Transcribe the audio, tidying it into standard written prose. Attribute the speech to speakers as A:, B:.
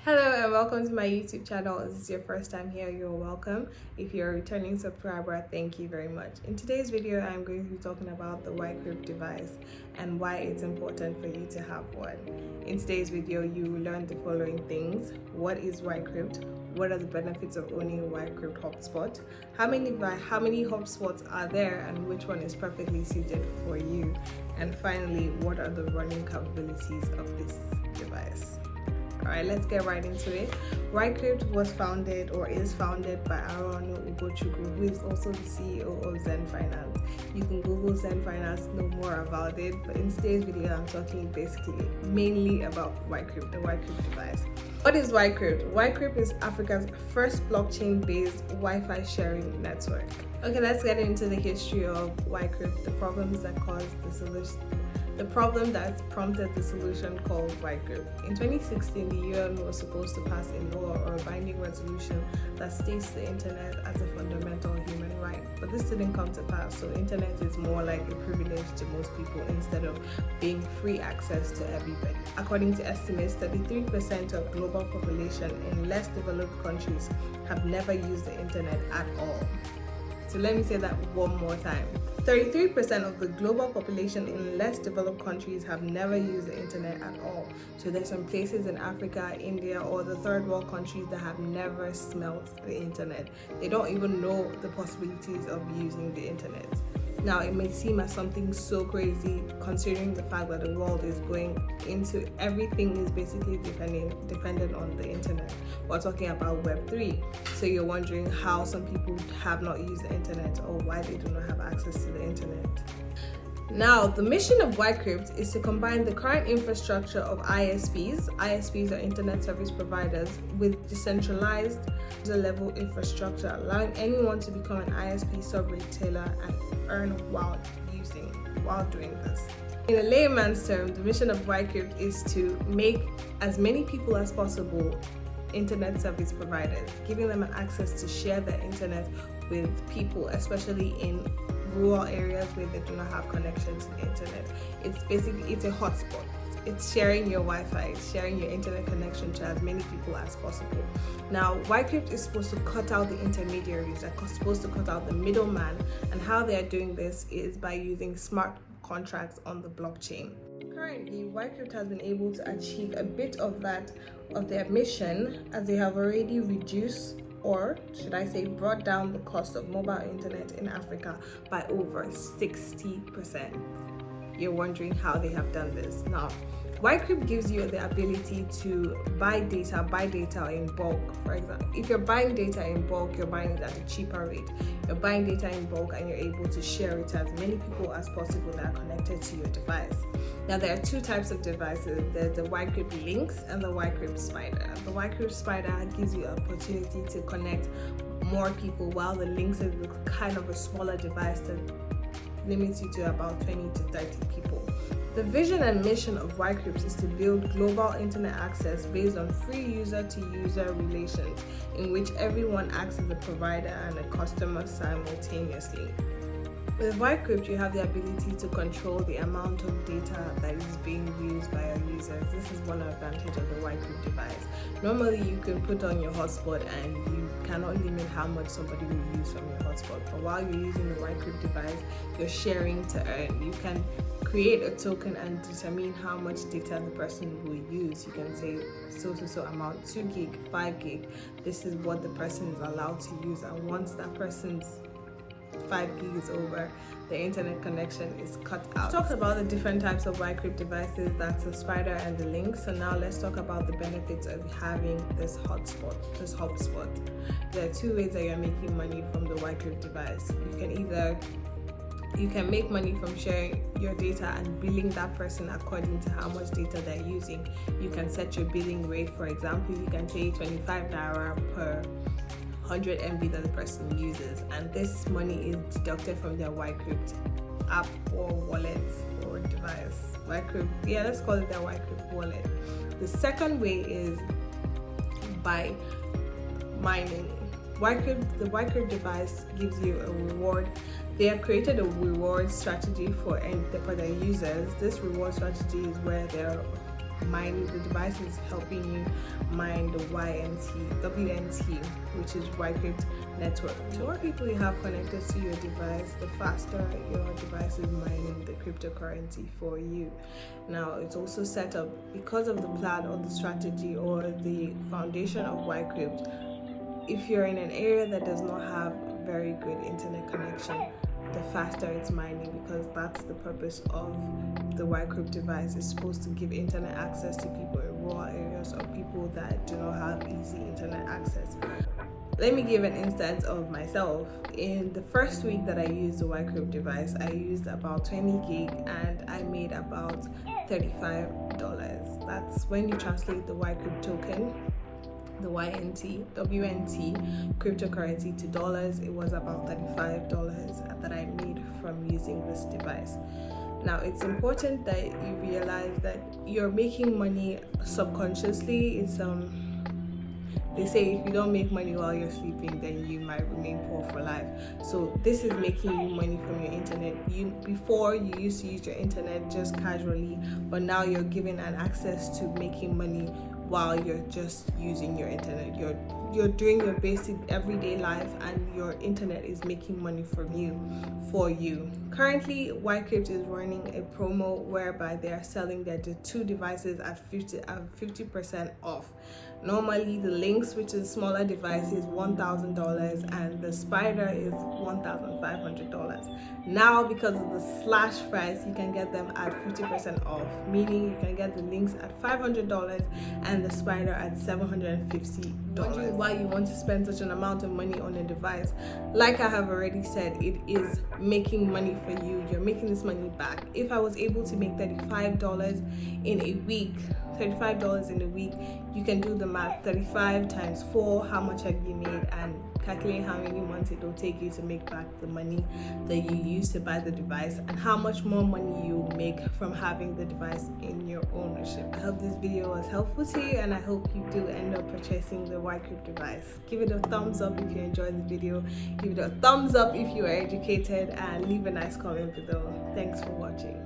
A: Hello and welcome to my YouTube channel. If this is your first time here, you're welcome. If you're a returning subscriber, thank you very much. In today's video, I'm going to be talking about the WICRYPT device and why it's important for you to have one. In today's video, you will learn the following things. What is WICRYPT? What are the benefits of owning a WICRYPT hotspot? How many hotspots are there and which one is perfectly suited for you? And finally, what are the running capabilities of this device? Alright, let's get right into it. WICRYPT was founded or is founded by Aaron Ugochukwu, who is also the CEO of Zen Finance. You can Google Zen Finance to know more about it, but in today's video, I'm talking basically mainly about WICRYPT, the WICRYPT device. What is WICRYPT? WICRYPT is Africa's first blockchain-based Wi-Fi sharing network. Okay, let's get into the history of WICRYPT, the problems that caused the solution. The problem that's prompted the solution called WICRYPT. In 2016, the UN was supposed to pass a law or a binding resolution that states the internet as a fundamental human right, but this didn't come to pass, so internet is more like a privilege to most people instead of being free access to everybody. According to estimates, 33% of global population in less developed countries have never used the internet at all. So let me say that one more time. 33% of the global population in less developed countries have never used the internet at all. So there's some places in Africa, India, or the third world countries that have never smelt the internet. They don't even know the possibilities of using the internet. Now, it may seem as something so crazy considering the fact that the world is going into everything is basically dependent on the internet. We're talking about Web3. So you're wondering how some people have not used the internet or why they do not have access to the internet. Now, the mission of WICRYPT is to combine the current infrastructure of ISPs. ISPs are internet service providers with decentralized user-level infrastructure, allowing anyone to become an ISP sub-retailer and earn while doing this. In a layman's term, the mission of WICRYPT is to make as many people as possible internet service providers, giving them access to share their internet with people, especially in rural areas where they do not have connection to the internet. It's a hotspot. It's sharing your Wi-Fi, it's sharing your internet connection to as many people as possible. Now, WICRYPT is supposed to cut out the intermediaries, they're supposed to cut out the middleman, and how they are doing this is by using smart contracts on the blockchain. Currently, WICRYPT has been able to achieve a bit of their mission, as they have already reduced, or should I say brought down, the cost of mobile internet in Africa by over 60%. You're wondering how they have done this. Now, WICRYPT gives you the ability to buy data in bulk. For example, if you're buying data in bulk, you're buying it at a cheaper rate. You're buying data in bulk and you're able to share it to as many people as possible that are connected to your device. Now, there are two types of devices. There's the WICRYPT Links and the WICRYPT Spider. The WICRYPT Spider gives you an opportunity to connect more people, while the Links is kind of a smaller device that limits you to about 20 to 30 people. The vision and mission of WICRYPT is to build global internet access based on free user-to-user relations, in which everyone acts as a provider and a customer simultaneously. With WICRYPT, you have the ability to control the amount of data that is being used by your users. This is one advantage of the WICRYPT device. Normally, you can put on your hotspot and you cannot limit how much somebody will use from your hotspot. But while you're using the WICRYPT device, you're sharing to earn. You can create a token and determine how much data the person will use. You can say so amount, 2 gig, 5 gig. This is what the person is allowed to use, and once that person's 5 gig is over, the internet connection is cut out. We talked about the different types of WICRYPT devices, that's the Spider and the Link. So now let's talk about the benefits of having this hotspot. There are two ways that you're making money from the WICRYPT device. You can make money from sharing your data and billing that person according to how much data they're using. You can set your billing rate. For example, you can pay 25 naira per 100 MB that the person uses, and this money is deducted from their WICRYPT app or wallet or device. Let's call it their WICRYPT wallet. The second way is by mining. The WICRYPT device gives you a reward. They have created a reward strategy for their users. This reward strategy is where they're mining. The device is helping you mine the WNT, which is WICRYPT network. The more people you have connected to your device, the faster your device is mining the cryptocurrency for you. Now, it's also set up because of the plan or the strategy or the foundation of WICRYPT. If you're in an area that does not have very good internet connection, the faster it's mining, because that's the purpose of the WICRYPT device. It's supposed to give internet access to people in rural areas or people that do not have easy internet access. Let me give an instance of myself. In the first week that I used the WICRYPT device, I used about 20 gig and I made about $35. That's when you translate the WICRYPT token, the WNT cryptocurrency, to dollars. It was about $35 that I made from using this device. Now, it's important that you realize that you're making money subconsciously. It's they say if you don't make money while you're sleeping, then you might remain poor for life. So this is making you money from your internet. Before you used to use your internet just casually, but now you're given an access to making money while you're just using your internet. You're doing your basic everyday life, and your internet is making money for you. Currently, WICRYPT is running a promo whereby they are selling their two devices at 50% off. Normally, the Lynx, which is a smaller device, is $1,000, and the Spider is $1,500. Now, because of the slash price, you can get them at 50% off, meaning you can get the Lynx at $500 and the Spider at $750. Wondering why you want to spend such an amount of money on a device? Like I have already said, it is making money for you. You're making this money back. If I was able to make $35 in a week, you can do the math. 35 times 4, how much have you made, and calculate how many months it will take you to make back the money that you used to buy the device, and how much more money you make from having the device in your ownership. I hope this video was helpful to you, and I hope you do end up purchasing the WICRYPT device. Give it a thumbs up if you enjoyed the video, give it a thumbs up if you are educated, and leave a nice comment below. Thanks for watching.